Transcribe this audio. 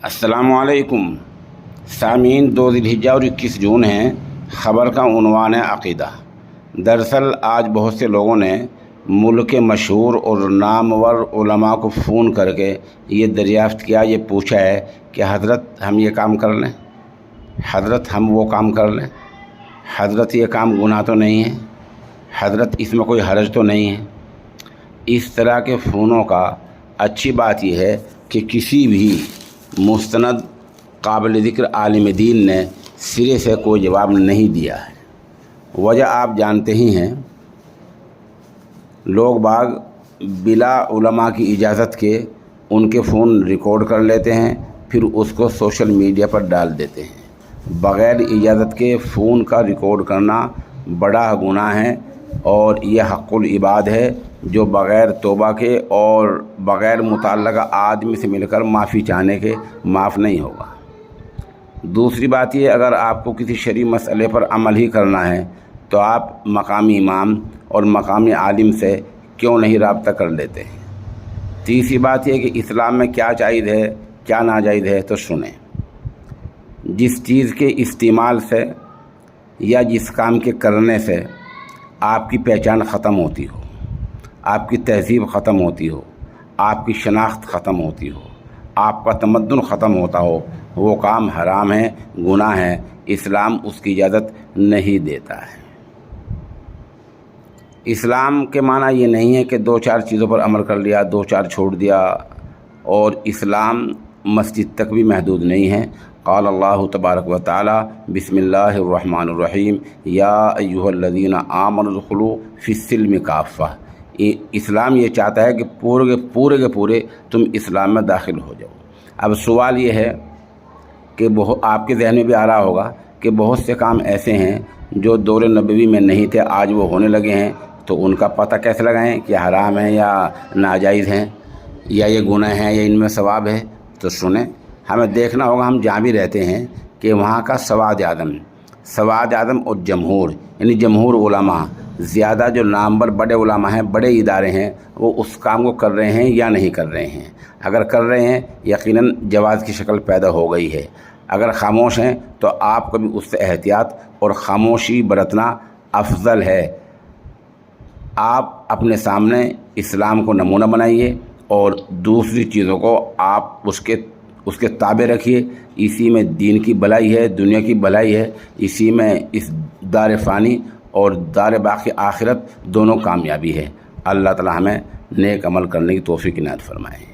السلام علیکم سامعین، 2 ذوالحجہ اور 21 جون ہیں۔ خبر کا عنوان ہے عقیدہ۔ دراصل آج بہت سے لوگوں نے ملک کے مشہور اور نامور علماء کو فون کر کے یہ دریافت کیا، یہ پوچھا ہے کہ حضرت ہم یہ کام کر لیں، حضرت ہم وہ کام کر لیں، حضرت یہ کام گناہ تو نہیں ہے، حضرت اس میں کوئی حرج تو نہیں ہے۔ اس طرح کے فونوں کا اچھی بات یہ ہے کہ کسی بھی مستند قابل ذکر عالم دین نے سرے سے کوئی جواب نہیں دیا ہے۔ وجہ آپ جانتے ہی ہیں، لوگ باغ بلا علماء کی اجازت کے ان کے فون ریکارڈ کر لیتے ہیں، پھر اس کو سوشل میڈیا پر ڈال دیتے ہیں۔ بغیر اجازت کے فون کا ریکارڈ کرنا بڑا گناہ ہے، اور یہ حق العباد ہے جو بغیر توبہ کے اور بغیر متعلقہ آدمی سے مل کر معافی چاہنے کے معاف نہیں ہوگا۔ دوسری بات یہ، اگر آپ کو کسی شرعی مسئلے پر عمل ہی کرنا ہے تو آپ مقامی امام اور مقامی عالم سے کیوں نہیں رابطہ کر لیتے ہیں۔ تیسری بات یہ کہ اسلام میں کیا جائز ہے کیا ناجائز ہے تو سنیں۔ جس چیز کے استعمال سے یا جس کام کے کرنے سے آپ کی پہچان ختم ہوتی ہو، آپ کی تہذیب ختم ہوتی ہو، آپ کی شناخت ختم ہوتی ہو، آپ کا تمدن ختم ہوتا ہو، وہ کام حرام ہے، گناہ ہے، اسلام اس کی اجازت نہیں دیتا ہے۔ اسلام کے معنی یہ نہیں ہے کہ 2-4 چیزوں پر عمل کر لیا، 2-4 چھوڑ دیا، اور اسلام مسجد تک بھی محدود نہیں ہے۔ قال اللہ تبارک و تعالی بسم اللہ الرحمن الرحیم یا ایھا الذین آمنوا ادخلوا فی السلم کافہ۔ اسلام یہ چاہتا ہے کہ پورے کے پورے تم اسلام میں داخل ہو جاؤ۔ اب سوال یہ ہے کہ آپ کے ذہن میں بھی آ رہا ہوگا کہ بہت سے کام ایسے ہیں جو دور نبوی میں نہیں تھے، آج وہ ہونے لگے ہیں، تو ان کا پتہ کیسے لگائیں کہ حرام ہیں یا ناجائز ہیں، یا یہ گناہ ہیں یا ان میں ثواب ہے؟ تو سنیں، ہمیں دیکھنا ہوگا ہم جہاں بھی رہتے ہیں کہ وہاں کا سواد اعظم اور جمہور، یعنی جمہور علماء، زیادہ جو نامور بڑے علماء ہیں، بڑے ادارے ہیں، وہ اس کام کو کر رہے ہیں یا نہیں کر رہے ہیں۔ اگر کر رہے ہیں، یقیناً جواز کی شکل پیدا ہو گئی ہے۔ اگر خاموش ہیں تو آپ کو بھی اس سے احتیاط اور خاموشی برتنا افضل ہے۔ آپ اپنے سامنے اسلام کو نمونہ بنائیے اور دوسری چیزوں کو آپ اس کے تابع رکھیے۔ اسی میں دین کی بھلائی ہے، دنیا کی بھلائی ہے، اسی میں اس دار فانی اور دار باقی آخرت دونوں کامیابی ہے۔ اللہ تعالی ہمیں نیک عمل کرنے کی توفیق عنایت فرمائے۔